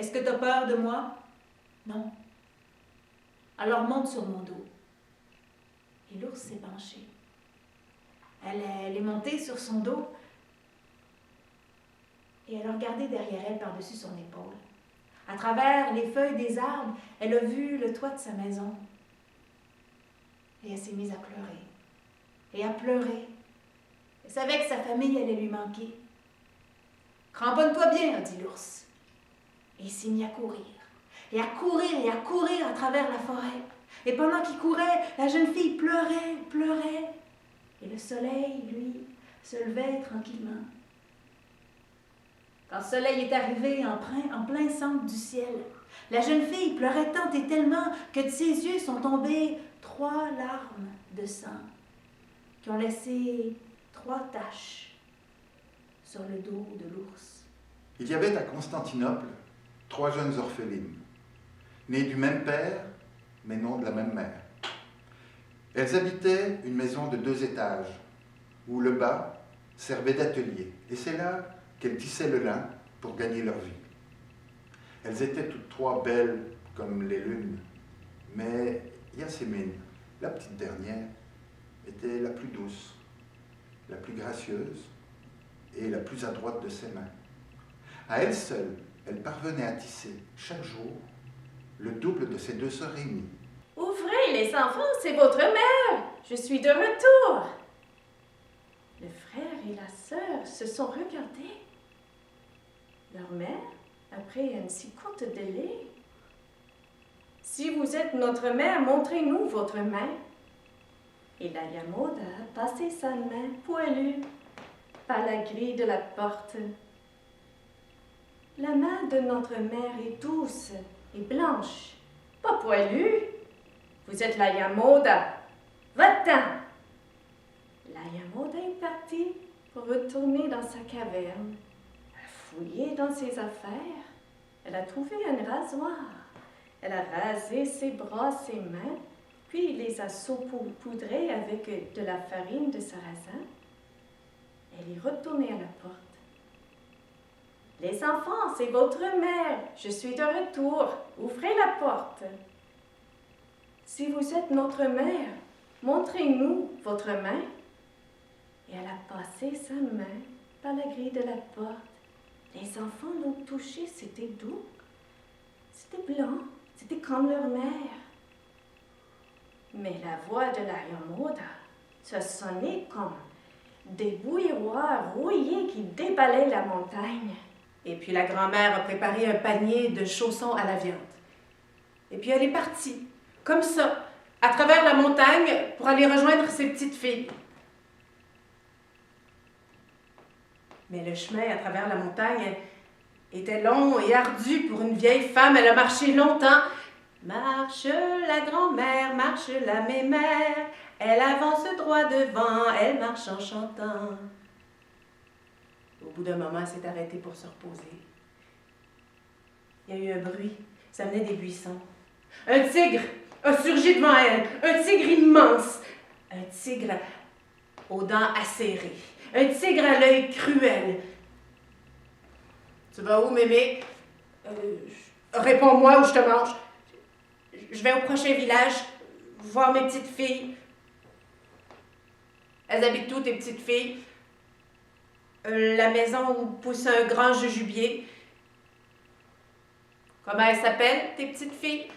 Est-ce que t'as peur de moi? Non. Alors monte sur mon dos. Et l'ours s'est penchée. Elle est montée sur son dos et elle a regardé derrière elle par-dessus son épaule. À travers les feuilles des arbres, elle a vu le toit de sa maison. Et elle s'est mise à pleurer. Et à pleurer. Elle savait que sa famille allait lui manquer. Cramponne-toi bien, a dit l'ours. Et il s'est mis à courir. Et à courir et à courir à travers la forêt. Et pendant qu'il courait, la jeune fille pleurait, pleurait. Et le soleil, lui, se levait tranquillement. Quand le soleil est arrivé en plein centre du ciel, la jeune fille pleurait tant et tellement que de ses yeux sont tombées 3 larmes de sang qui ont laissé 3 taches sur le dos de l'ours. Il y avait à Constantinople 3 jeunes orphelines, nées du même père, mais non de la même mère. Elles habitaient une maison de 2 étages, où le bas servait d'atelier, et c'est là qu'elles tissaient le lin pour gagner leur vie. Elles étaient toutes 3 belles comme les lunes, mais Yasmine, la petite dernière, était la plus douce, la plus gracieuse et la plus adroite de ses mains. À elle seule, elle parvenait à tisser chaque jour le double de ses 2 sœurs réunies. Ouvrez les enfants, c'est votre mère. Je suis de retour. Le frère et la sœur se sont regardés. Leur mère a pris un si courte délai. Si vous êtes notre mère, montrez-nous votre main. Et la Yamoda a passé sa main poilue par la grille de la porte. La main de notre mère est douce et blanche, pas poilue. Vous êtes la Yamoda. Va-t'en! La Yamoda est partie pour retourner dans sa caverne. Elle a fouillé dans ses affaires. Elle a trouvé un rasoir. Elle a rasé ses bras, ses mains, puis les a saupoudrés avec de la farine de sarrasin. Elle est retournée à la porte. Les enfants, c'est votre mère. Je suis de retour. Ouvrez la porte. Si vous êtes notre mère, montrez-nous votre main. Et elle a passé sa main par la grille de la porte. Les enfants l'ont touché, c'était doux. C'était blanc, c'était comme leur mère. Mais la voix de la Yamoda, ça sonnait comme des bouilloires rouillés qui déballaient la montagne. Et puis la grand-mère a préparé un panier de chaussons à la viande. Et puis elle est partie, comme ça, à travers la montagne pour aller rejoindre ses petites filles. Mais le chemin à travers la montagne était long et ardu pour une vieille femme. Elle a marché longtemps. Marche la grand-mère, marche la mémère, elle avance droit devant, elle marche en chantant. Au bout d'un moment, elle s'est arrêtée pour se reposer. Il y a eu un bruit, ça venait des buissons. Un tigre a surgi devant elle, un tigre immense, un tigre aux dents acérées, un tigre à l'œil cruel. Tu vas où, mémé? Réponds-moi ou je te mange. Je vais au prochain village voir mes petites filles. Elles habitent où, tes petites filles? La maison où pousse un grand jujubier. Comment elles s'appellent, tes petites filles?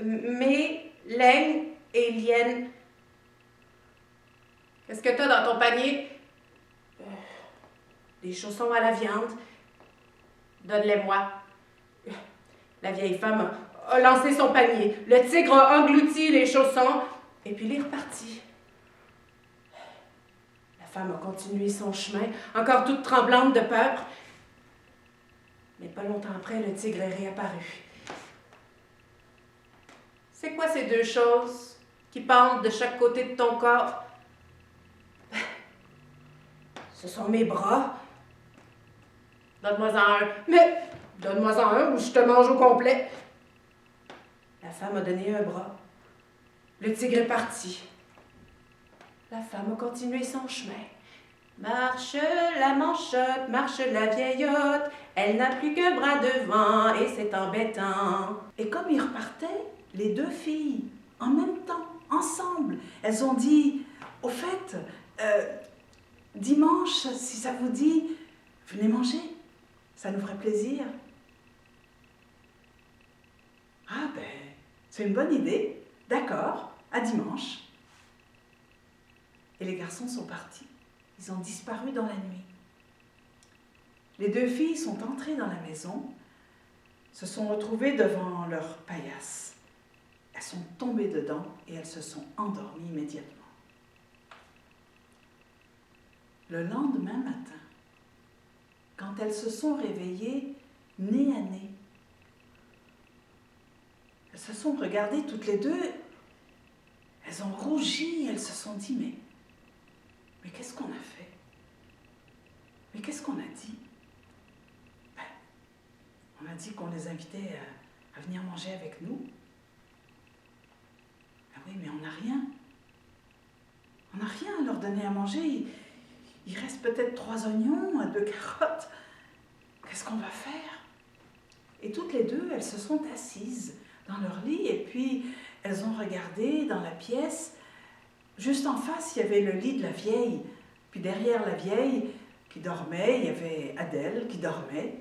Mé, Laine et Lienne. Qu'est-ce que t'as dans ton panier? Des chaussons à la viande. Donne-les-moi. La vieille femme a lancé son panier. Le tigre a englouti les chaussons et puis il est reparti. La femme a continué son chemin, encore toute tremblante de peur. Mais pas longtemps après, le tigre est réapparu. C'est quoi ces 2 choses qui pendent de chaque côté de ton corps? Ce sont mes bras. Donne-moi-en un. Mais donne-moi-en un ou je te mange au complet. La femme a donné un bras. Le tigre est parti. La femme a continué son chemin. Marche la manchotte, marche la vieillotte, elle n'a plus qu'un bras devant et c'est embêtant. Et comme ils repartaient, les deux filles, en même temps, ensemble, elles ont dit, au fait, dimanche, si ça vous dit, venez manger, ça nous ferait plaisir. Ah ben, c'est une bonne idée, d'accord, à dimanche. Et les garçons sont partis, ils ont disparu dans la nuit. Les deux filles sont entrées dans la maison, se sont retrouvées devant leur paillasse. Elles sont tombées dedans et elles se sont endormies immédiatement. Le lendemain matin, quand elles se sont réveillées nez à nez, elles se sont regardées toutes les deux, elles ont rougi, elles se sont dit, mais qu'est-ce qu'on a fait? Mais qu'est-ce qu'on a dit? Ben, on a dit qu'on les invitait à venir manger avec nous. Ah oui, mais on n'a rien. On n'a rien à leur donner à manger. Il reste peut-être 3 oignons, 2 carottes. Qu'est-ce qu'on va faire? Et toutes les deux, elles se sont assises dans leur lit et puis elles ont regardé dans la pièce. Juste en face, il y avait le lit de la vieille. Puis derrière la vieille qui dormait, il y avait Adèle qui dormait.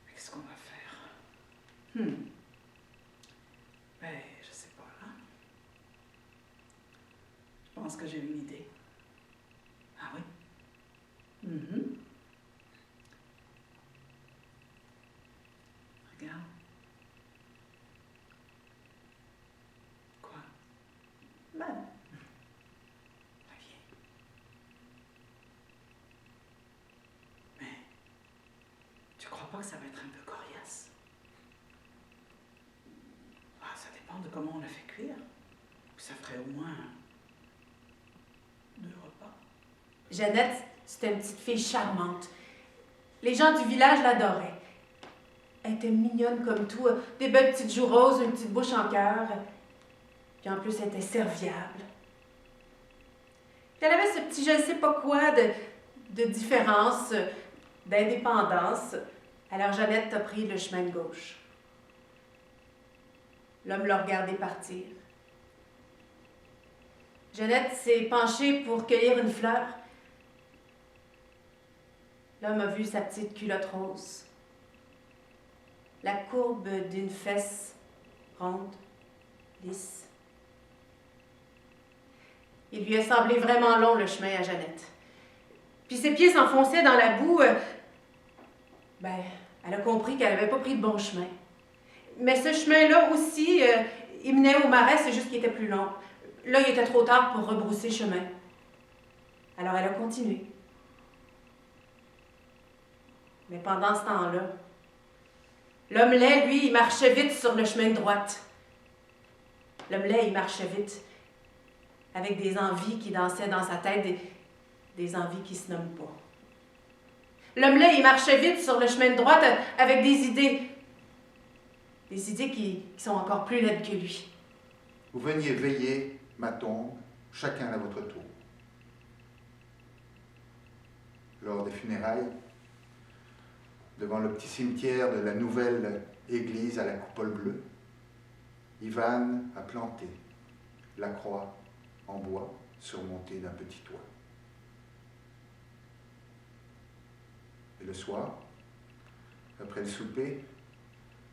Qu'est-ce qu'on va faire? Ben, je sais pas, là. Je pense que j'ai une idée. Ah oui? Regarde. Quoi? Ben, la vieille. Mais, tu crois pas que ça va être un peu coriace? Ah, ça dépend de comment on la fait cuire. Ça ferait au moins 2 repas. Jeannette, c'était une petite fille charmante. Les gens du village l'adoraient. Elle était mignonne comme tout, des belles petites joues roses, une petite bouche en cœur. Puis en plus, elle était serviable. Puis elle avait ce petit je ne sais pas quoi de différence, d'indépendance. Alors Jeannette a pris le chemin de gauche. L'homme l'a regardé partir. Jeannette s'est penchée pour cueillir une fleur. L'homme a vu sa petite culotte rose. La courbe d'une fesse ronde, lisse. Il lui a semblé vraiment long le chemin à Jeannette. Puis ses pieds s'enfonçaient dans la boue. Elle a compris qu'elle n'avait pas pris le bon chemin. Mais ce chemin-là aussi, il menait au marais, c'est juste qu'il était plus long. Là, il était trop tard pour rebrousser chemin. Alors elle a continué. Mais pendant ce temps-là, l'homme laid, lui, il marchait vite sur le chemin de droite. L'homme laid, il marchait vite, avec des envies qui dansaient dans sa tête, des envies qui se nomment pas. L'homme laid, il marchait vite sur le chemin de droite avec des idées qui sont encore plus laides que lui. Vous veniez veiller ma tombe, chacun à votre tour. Lors des funérailles, devant le petit cimetière de la nouvelle église à la coupole bleue, Ivan a planté la croix en bois surmontée d'un petit toit. Et le soir, après le souper,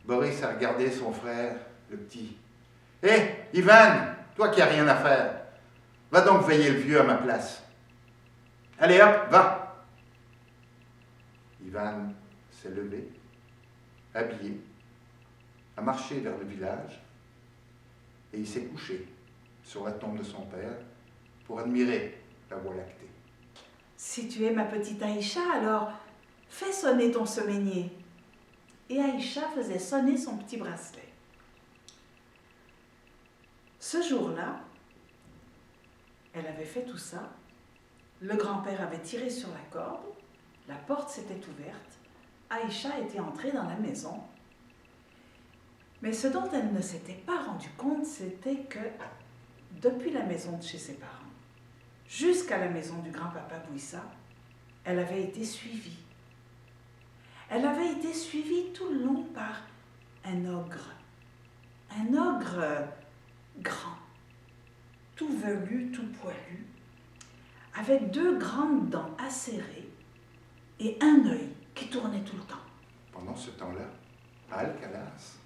Boris a regardé son frère, le petit. « Hé, Ivan, toi qui n'as rien à faire, va donc veiller le vieux à ma place. Allez hop, va !» Ivan s'est levé, habillé, a marché vers le village et il s'est couché sur la tombe de son père pour admirer la voie lactée. Si tu es ma petite Aïcha, alors fais sonner ton semainier. Et Aïcha faisait sonner son petit bracelet. Ce jour-là, elle avait fait tout ça. Le grand-père avait tiré sur la corde, la porte s'était ouverte, Aïcha était entrée dans la maison. Mais ce dont elle ne s'était pas rendue compte, c'était que depuis la maison de chez ses parents, jusqu'à la maison du grand-papa Bouissa, elle avait été suivie. Elle avait été suivie tout le long par un ogre. Un ogre grand, tout velu, tout poilu, avec 2 grandes dents acérées et un œil qui tournait tout le temps. Pendant ce temps-là, à Alcalas,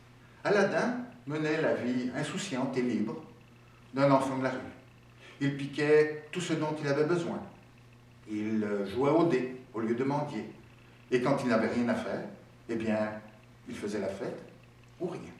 Aladin menait la vie insouciante et libre d'un enfant de la rue. Il piquait tout ce dont il avait besoin. Il jouait au dé au lieu de mendier. Et quand il n'avait rien à faire, eh bien, il faisait la fête ou rien.